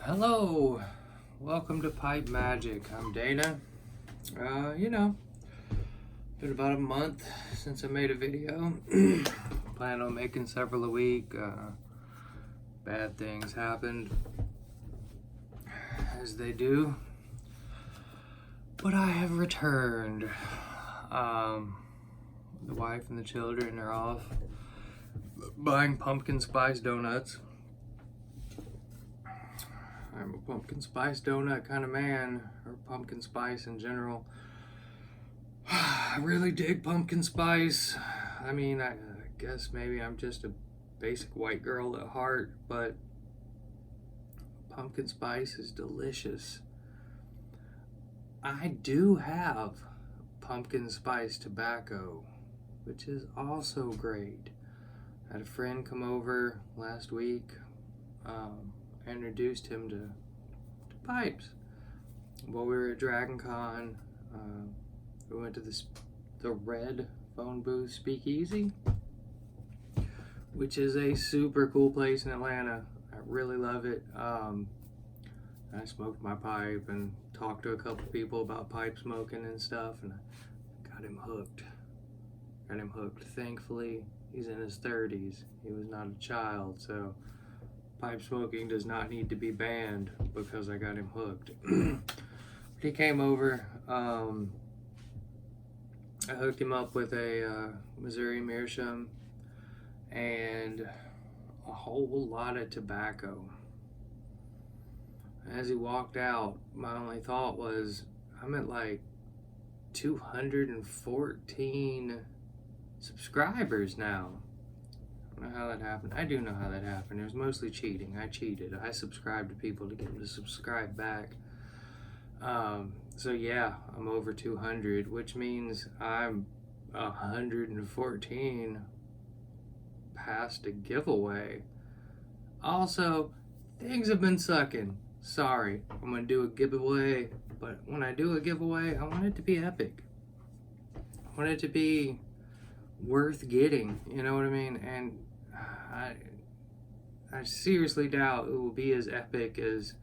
Hello, welcome to Pipe Magic. I'm Dana. Been about a month since I made a video. Plan on making several a week. Bad things happened, as they do. But I have returned. The wife and the children are off buying pumpkin spice donuts. I'm a pumpkin spice donut kind of man, or pumpkin spice in general. I really dig pumpkin spice. I mean, I guess maybe I'm just a basic white girl at heart, but pumpkin spice is delicious. I do have pumpkin spice tobacco, which is also great. I had a friend come over last week. I introduced him to pipes. While we were at Dragon Con, we went to the Red Phone Booth Speakeasy, which is a super cool place in Atlanta. I really love it. I smoked my pipe and talked to a couple people about pipe smoking and stuff, and I got him hooked. Thankfully, he's in his 30s. He was not a child, so pipe smoking does not need to be banned because I got him hooked. He came over. I hooked him up with a Missouri Meerschaum and a whole lot of tobacco. As he walked out, my only thought was, I'm at like 214 subscribers now. I don't know how that happened. I do know how that happened. It was mostly cheating. I cheated. I subscribed to people to get them to subscribe back. So yeah, I'm over 200, which means I'm 114 past a giveaway. Also, things have been sucking. Sorry, I'm gonna do a giveaway, but when I do a giveaway, I want it to be epic. I want it to be worth getting, you know what I mean? And I seriously doubt it will be as epic as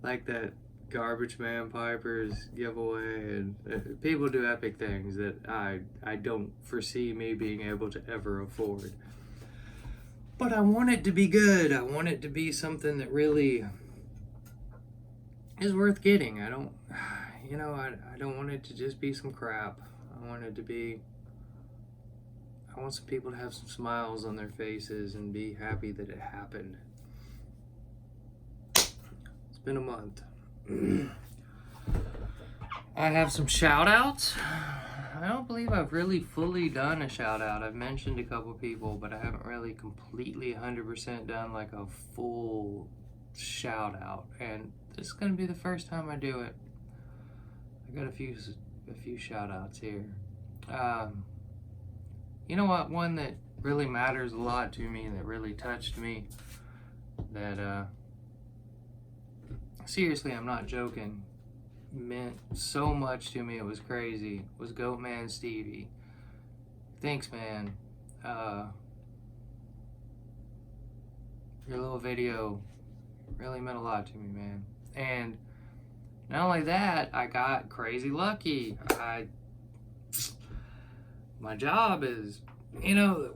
like that Garbage Man Piper's giveaway, and people do epic things that I don't foresee me being able to ever afford. But I want it to be good. I want it to be something that really is worth getting. I don't want it to just be some crap. I want some people to have some smiles on their faces and be happy that it happened. It's been a month. I have some shout outs. I don't believe I've really fully done a shout out. I've mentioned a couple people, but I haven't really completely 100% done like a full shout out. And this is going to be the first time I do it. I got a few shout outs here. You know what? One that really matters a lot to me, that really touched me, that seriously, I'm not joking, meant so much to me, it was crazy, was Goatman Stevie. Thanks, man. Your little video really meant a lot to me, man. And not only that, I got crazy lucky. My job is,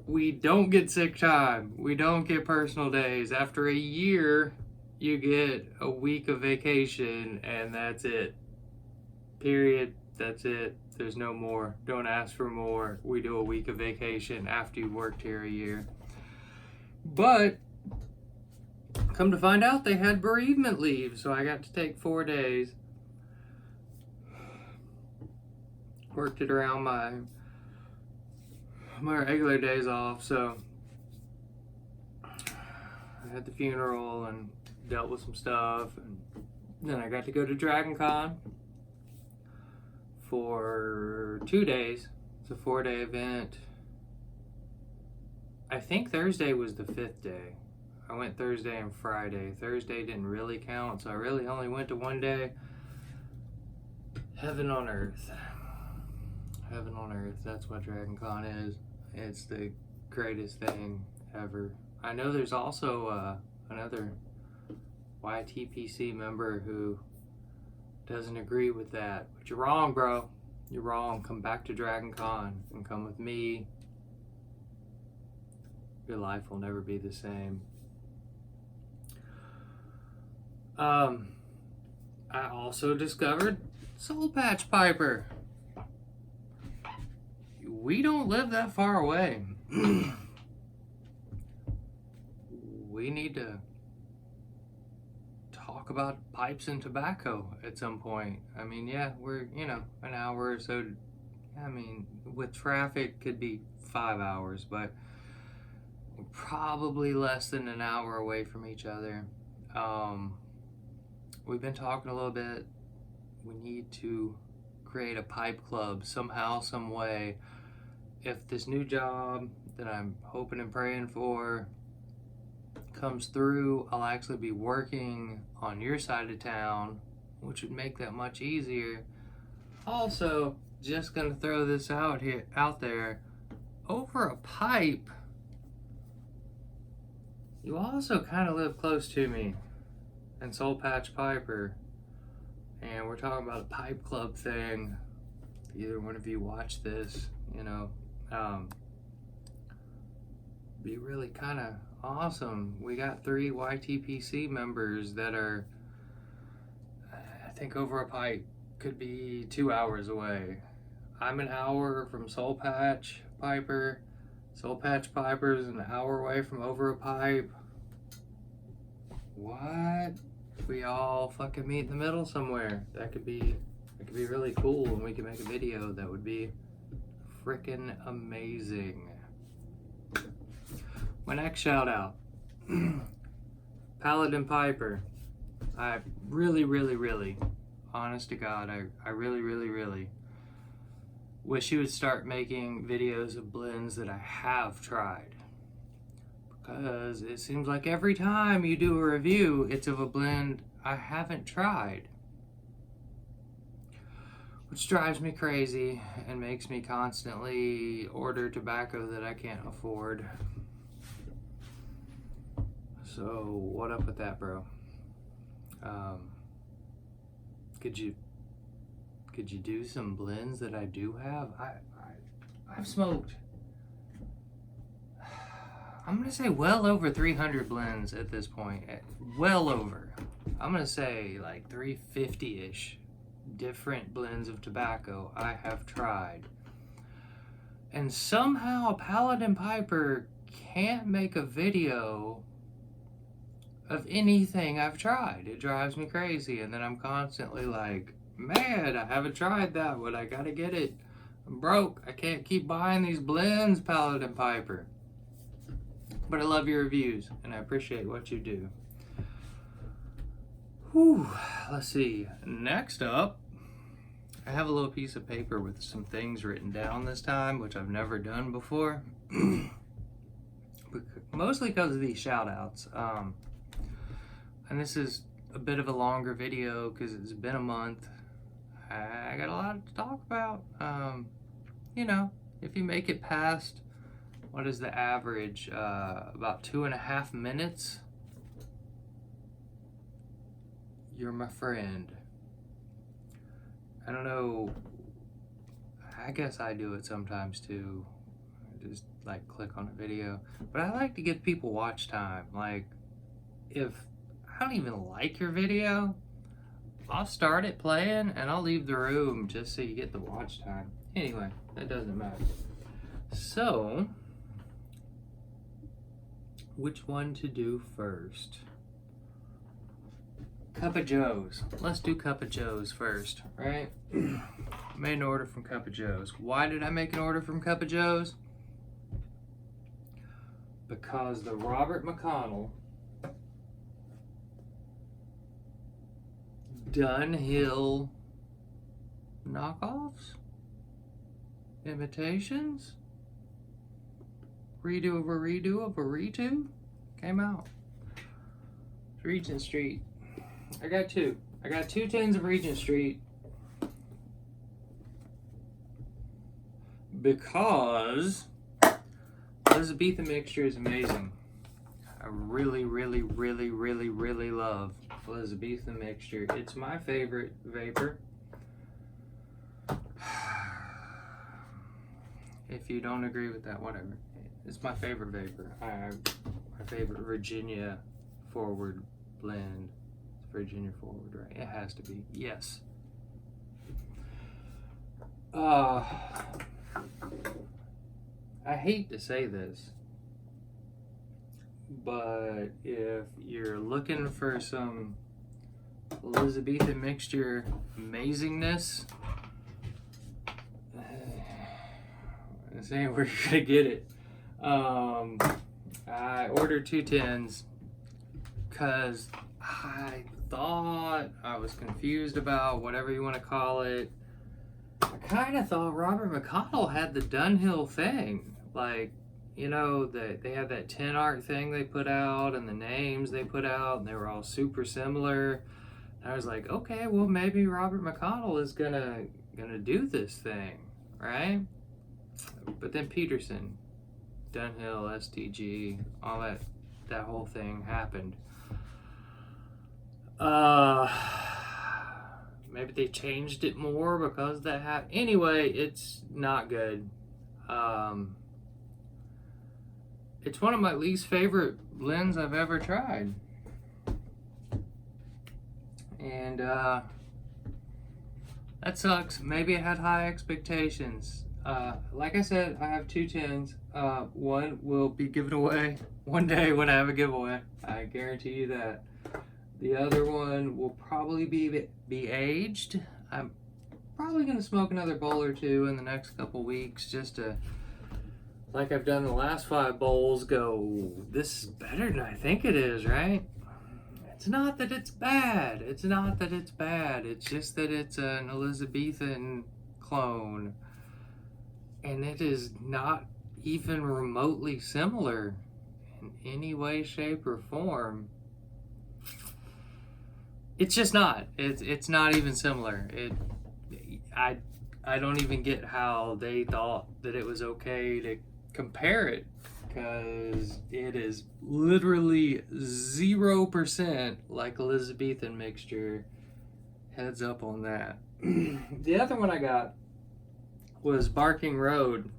we don't get sick time. We don't get personal days. After a year, you get a week of vacation, and that's it. Period. That's it. There's no more. Don't ask for more. We do a week of vacation after you've worked here a year. But come to find out, they had bereavement leave, so I got to take 4 days. Worked it around my regular days off, so I had the funeral and dealt with some stuff, and then I got to go to Dragon Con for 2 days. It's a 4-day event. I think Thursday was the 5th day. I went Thursday and Friday. Thursday didn't really count, so I really only went to 1 day. Heaven on earth. Heaven on earth. That's what Dragon Con is. It's the greatest thing ever. I know there's also another YTPC member who doesn't agree with that. But you're wrong, bro. You're wrong. Come back to Dragon Con and come with me. Your life will never be the same. I also discovered Soul Patch Piper. We don't live that far away. We need to talk about pipes and tobacco at some point. I mean, yeah, we're, an hour or so. I mean, with traffic, could be 5 hours, but we're probably less than an hour away from each other. We've been talking a little bit. We need to create a pipe club somehow, some way. If this new job that I'm hoping and praying for comes through, I'll actually be working on your side of town, which would make that much easier. Also, just gonna throw this out there, over a pipe, you also kind of live close to me and Soul Patch Piper, and we're talking about a pipe club thing. Either one of you watch this, be really kind of awesome. We got 3 YTPC members that are, I think, over a pipe. Could be 2 hours away. I'm an hour from Soul Patch Piper. Soul Patch Piper's an hour away from over a pipe. What? We all fucking meet in the middle somewhere. That could be really cool, and we could make a video that would be freaking amazing. My next shout out, Paladin Piper. I really, honest to God, I really wish you would start making videos of blends that I have tried. Because it seems like every time you do a review, it's of a blend I haven't tried. Which drives me crazy and makes me constantly order tobacco that I can't afford. So, what up with that, bro? Could you do some blends that I do have? I've smoked, I'm gonna say well over 300 blends at this point. Well over. I'm gonna say like 350-ish different blends of tobacco I have tried. And somehow Paladin Piper can't make a video of anything I've tried. It drives me crazy, and then I'm constantly like, man, I haven't tried that one. I gotta get it. I'm broke. I can't keep buying these blends, Paladin Piper. But I love your reviews, and I appreciate what you do. Whew. Let's see. Next up, I have a little piece of paper with some things written down this time, which I've never done before. Mostly because of these shout outs. And this is a bit of a longer video because it's been a month. I got a lot to talk about. If you make it past, what is the average? About 2.5 minutes. You're my friend. I don't know. I guess I do it sometimes too. I just like click on a video. But I like to give people watch time. Like, if I don't even like your video, I'll start it playing and I'll leave the room just so you get the watch time. Anyway, that doesn't matter. So, which one to do first? Cup of Joe's. Let's do Cup of Joe's first, right? Made an order from Cup of Joe's. Why did I make an order from Cup of Joe's? Because the Robert McConnell Dunhill knockoffs, imitations, redo of a redo of a redo came out. Regent Street. I got two. I got 2 tins of Regent Street because Elizabethan mixture is amazing. I really, really, really, really, really love Elizabethan mixture. It's my favorite vapor. If you don't agree with that, whatever. It's my favorite vapor. My favorite Virginia forward blend. It's Virginia forward, right? It has to be. Yes. I hate to say this, but if you're looking for some Elizabethan mixture amazingness, this ain't where you're gonna get it. I ordered 2 tins because I thought, I was confused about whatever you want to call it. I kind of thought Robert McConnell had the Dunhill thing. Like, you know, they had that 10 art thing they put out and the names they put out, and they were all super similar. And I was like, okay, well, maybe Robert McConnell is gonna do this thing, right? But then Peterson, Dunhill, STG, all that whole thing happened. Maybe they changed it more because that happened. Anyway, it's not good. It's one of my least favorite blends I've ever tried. And that sucks. Maybe I had high expectations. Like I said, I have 2 tins. One will be given away one day when I have a giveaway. I guarantee you that. The other one will probably be aged. I'm probably going to smoke another bowl or 2 in the next couple weeks just to, like I've done the last 5 bowls, go, this is better than I think it is, right? It's not that it's bad. It's not that it's bad. It's just that it's an Elizabethan clone. And it is not even remotely similar in any way, shape, or form. It's just not. It's not even similar. I don't even get how they thought that it was okay to compare it, because it is literally 0% like Elizabethan mixture. Heads up on that. The other one I got was Barking Road,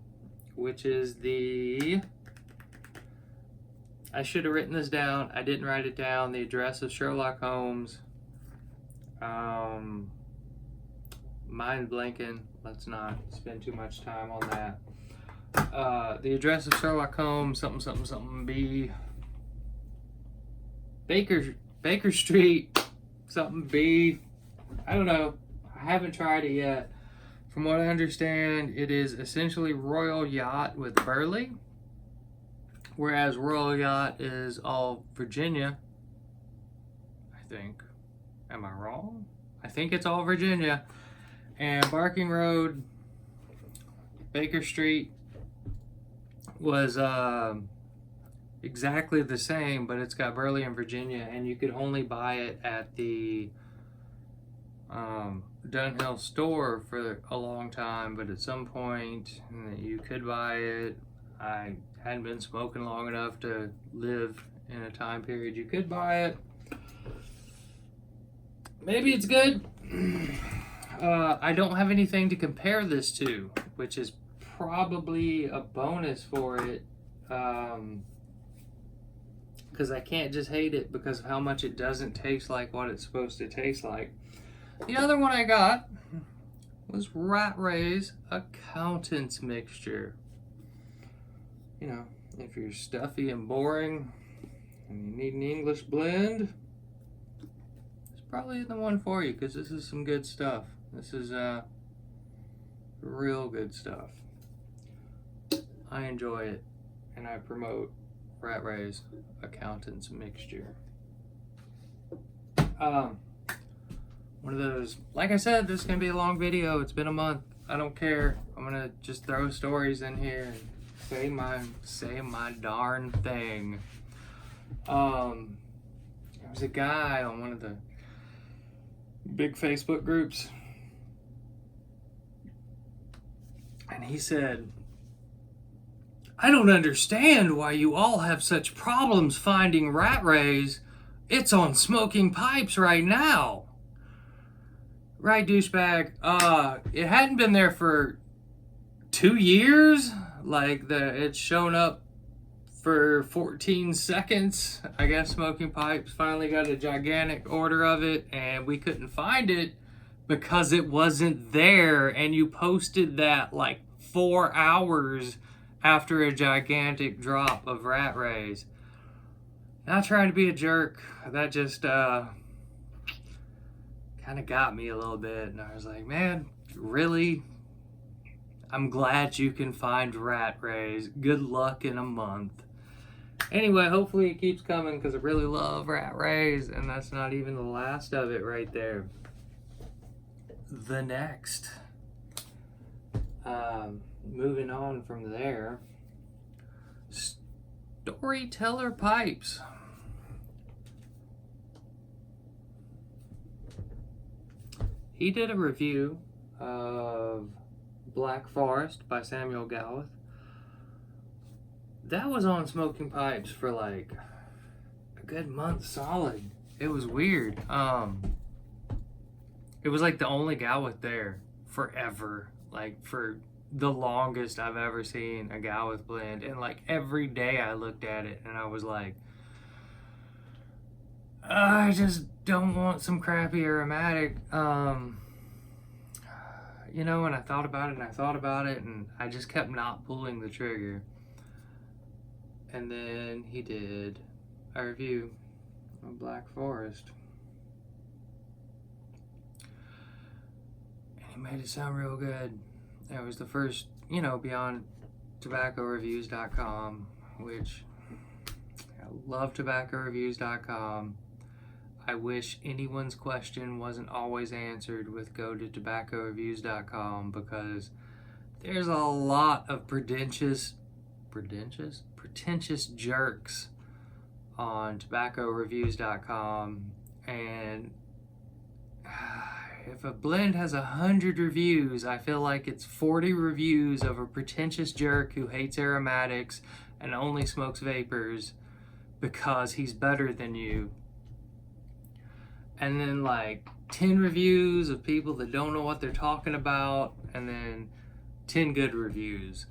which is the, I should have written this down. I didn't write it down. The address of Sherlock Holmes. Mind blanking. Let's not spend too much time on that. The address of Sherlock Holmes, something B. Baker Street, something B. I don't know. I haven't tried it yet. From what I understand, it is essentially Royal Yacht with Burley, whereas Royal Yacht is all Virginia, I think. Am I wrong? I think it's all Virginia. And Barking Road, Baker Street was exactly the same, but it's got Burley in Virginia, and you could only buy it at the Dunhill store for a long time, but at some point you could buy it. I hadn't been smoking long enough to live in a time period you could buy it. Maybe it's good. I don't have anything to compare this to, which is probably a bonus for it, because I can't just hate it because of how much it doesn't taste like what it's supposed to taste like. The other one I got was Rat Ray's Accountant's Mixture. You know, if you're stuffy and boring and you need an English blend, it's probably the one for you, because this is some good stuff. This is real good stuff. I enjoy it, and I promote Rat Ray's Accountant's Mixture. One of those, like I said, this is going to be a long video. It's been a month. I don't care. I'm going to just throw stories in here and say my darn thing. There was a guy on one of the big Facebook groups, and he said, I don't understand why you all have such problems finding rat rays. It's on Smoking Pipes right now. Right, douchebag. It hadn't been there for 2 years. Like, it's shown up for 14 seconds. I guess Smoking Pipes finally got a gigantic order of it, and we couldn't find it because it wasn't there. And you posted that like 4 hours after a gigantic drop of rat rays. Not trying to be a jerk. That just kind of got me a little bit. And I was like, man, really? I'm glad you can find rat rays. Good luck in a month. Anyway, hopefully it keeps coming because I really love rat rays. And that's not even the last of it right there. The next. Moving on from there. Storyteller Pipes. He did a review of Black Forest by Samuel Gawith. That was on Smoking Pipes for like a good month solid. It was weird. It was like the only Gawith there forever. Like for the longest I've ever seen a Gawith blend. And like every day I looked at it and I was like, I just don't want some crappy aromatic. You know, and I thought about it and I just kept not pulling the trigger. And then he did a review of Black Forest. And he made it sound real good. It was the first, you know, beyond tobaccoreviews.com, which I love tobaccoreviews.com. I wish anyone's question wasn't always answered with go to tobaccoreviews.com because there's a lot of pretentious jerks on tobaccoreviews.com, and if a blend has 100 reviews, I feel like it's 40 reviews of a pretentious jerk who hates aromatics and only smokes vapors because he's better than you. And then like 10 reviews of people that don't know what they're talking about, and then 10 good reviews.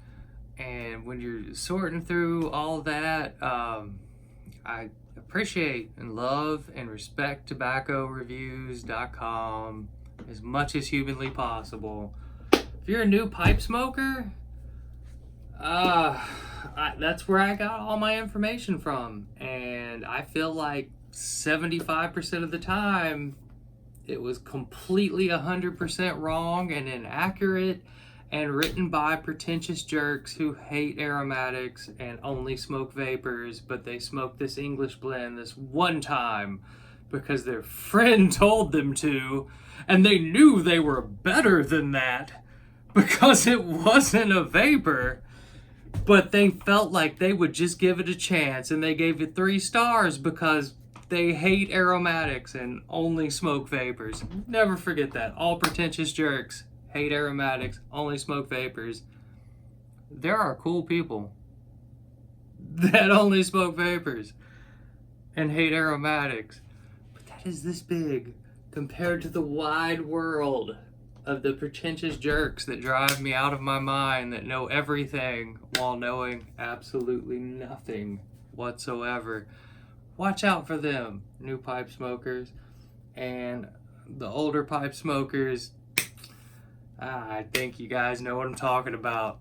And when you're sorting through all that, I appreciate and love and respect tobaccoreviews.com as much as humanly possible. If you're a new pipe smoker, that's where I got all my information from. And I feel like 75% of the time it was completely 100% wrong and inaccurate and written by pretentious jerks who hate aromatics and only smoke vapors, but they smoked this English blend this one time because their friend told them to, and they knew they were better than that because it wasn't a vapor, but they felt like they would just give it a chance, and they gave it 3 stars because they hate aromatics and only smoke vapors. Never forget that. All pretentious jerks hate aromatics, only smoke vapors. There are cool people that only smoke vapors and hate aromatics. But that is this big compared to the wide world of the pretentious jerks that drive me out of my mind, that know everything while knowing absolutely nothing whatsoever. Watch out for them, new pipe smokers, and the older pipe smokers. I think you guys know what I'm talking about.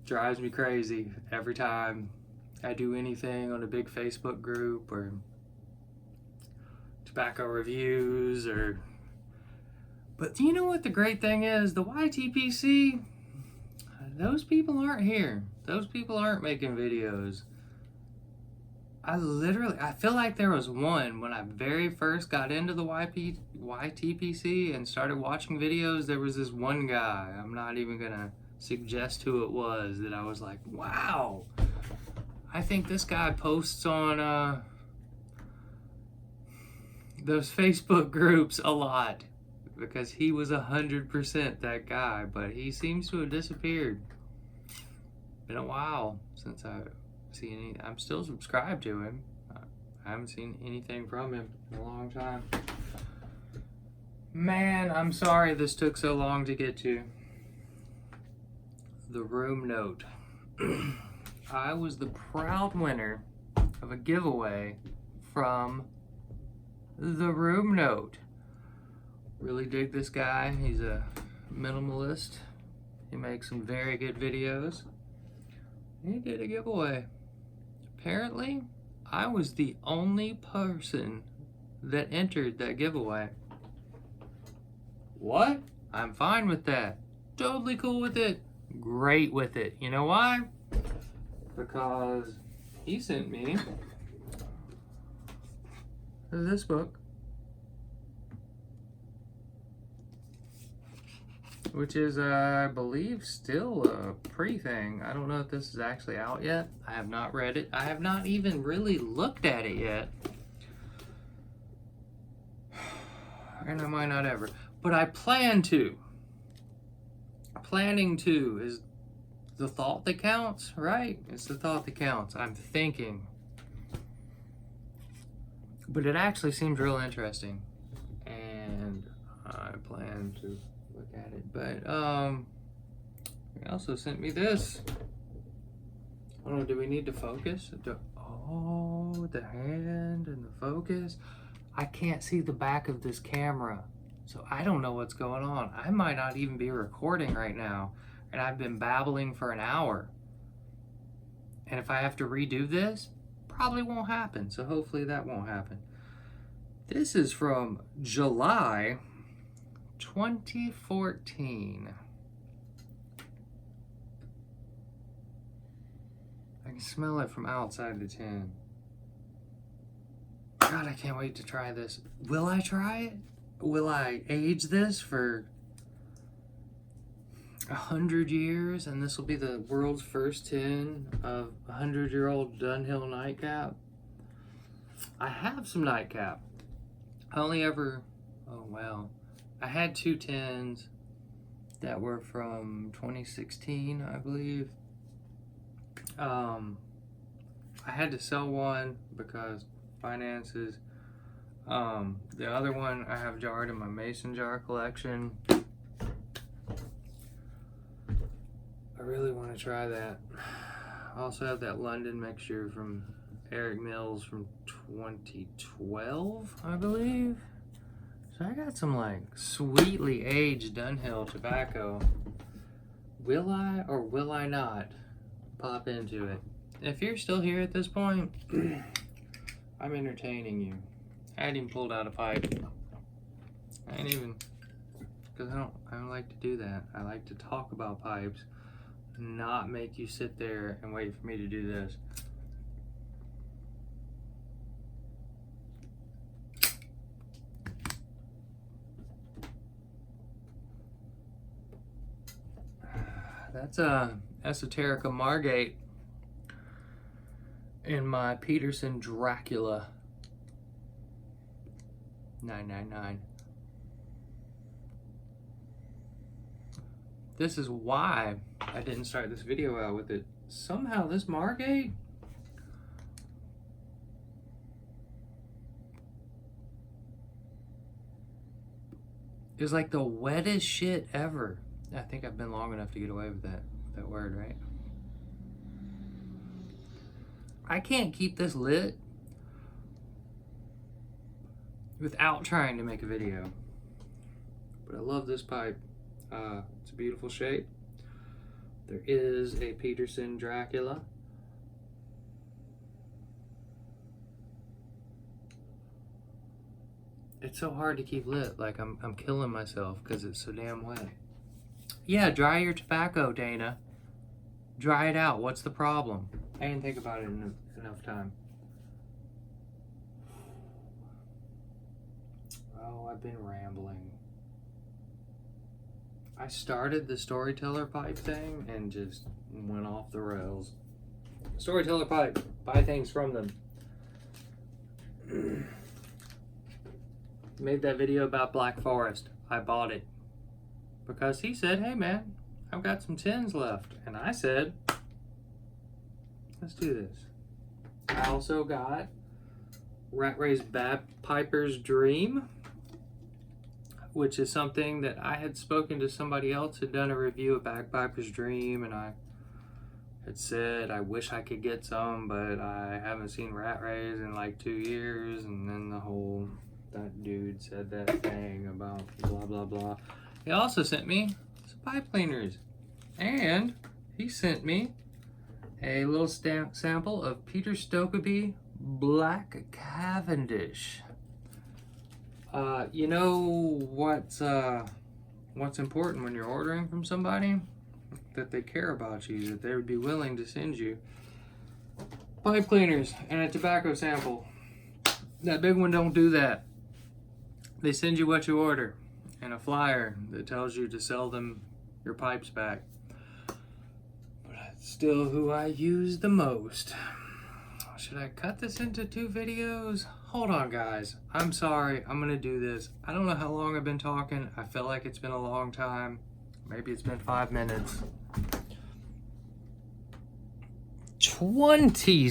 Drives me crazy every time I do anything on a big Facebook group or tobacco reviews or... But do you know what the great thing is? The YTPC, those people aren't here. Those people aren't making videos. I feel like there was one when I very first got into the YTPC and started watching videos. There was this one guy, I'm not even gonna suggest who it was, that I was like, wow, I think this guy posts on those Facebook groups a lot, because he was 100% that guy, but he seems to have disappeared. been a while since I've seen any. I'm still subscribed to him. I haven't seen anything from him in a long time. Man, I'm sorry this took so long to get to. The room note. I was the proud winner of a giveaway from the room note. Really dig this guy. He's a minimalist. He makes some very good videos. He did a giveaway. Apparently, I was the only person that entered that giveaway. What? I'm fine with that. Totally cool with it. Great with it. You know why? Because he sent me this book, which is, I believe, still a pre-thing. I don't know if this is actually out yet. I have not read it. I have not even really looked at it yet. And I might not ever. But I plan to. Planning to is the thought that counts, right? It's the thought that counts. I'm thinking. But it actually seems real interesting. And I plan to look at it. But he also sent me this. I don't know, do we need to focus? Oh, the hand and the focus. I can't see the back of this camera, so I don't know what's going on. I might not even be recording right now, and I've been babbling for an hour. And if I have to redo this, probably won't happen, so hopefully that won't happen. This is from July 2014. I can smell it from outside the tin. God, I can't wait to try this. Will I try it? Will I age this for 100 years? And this will be the world's first tin of 100-year-old Dunhill nightcap. I have some nightcap. I only ever, oh wow. I had 2 tins that were from 2016, I believe. I had to sell one because finances. The other one I have jarred in my mason jar collection. I really want to try that. I also have that London mixture from Eric Mills from 2012, I believe. So I got some like sweetly aged Dunhill tobacco. Will I or will I not pop into it? If you're still here at this point, I'm entertaining you. I hadn't even pulled out a pipe. I ain't even, because I don't like to do that. I like to talk about pipes, not make you sit there and wait for me to do this. That's a Esoterica Margate in my Peterson Dracula 999. This is why I didn't start this video out with it. Somehow this Margate is like the wettest shit ever. I think I've been long enough to get away with that word, right? I can't keep this lit without trying to make a video. But I love this pipe. It's a beautiful shape. There is a Peterson Dracula. It's so hard to keep lit. Like I'm killing myself because it's so damn wet. Yeah, dry your tobacco, Dana. Dry it out. What's the problem? I didn't think about it in enough time. Oh, I've been rambling. I started the storyteller pipe thing and just went off the rails. Storyteller pipe. Buy things from them. Made that video about Black Forest. I bought it because he said, hey man, I've got some tins left. And I said, Let's do this. I also got Rat Race Bagpiper's Dream, which is something that I had spoken to somebody else, had done a review of Bagpiper's Dream, and I had said I wish I could get some, but I haven't seen Rat Race in like 2 years, and then that dude said that thing about blah blah blah. He also sent me some pipe cleaners, and he sent me a little sample of Peter Stokeby Black Cavendish. You know what's important when you're ordering from somebody? That they care about you, that they would be willing to send you pipe cleaners and a tobacco sample. That big one don't do that. They send you what you order and a flyer that tells you to sell them your pipes back. But that's still who I use the most. Should I cut this into 2 videos? Hold on, guys. I'm sorry. I'm gonna do this. I don't know how long I've been talking. I feel like it's been a long time. Maybe it's been 5 minutes. 20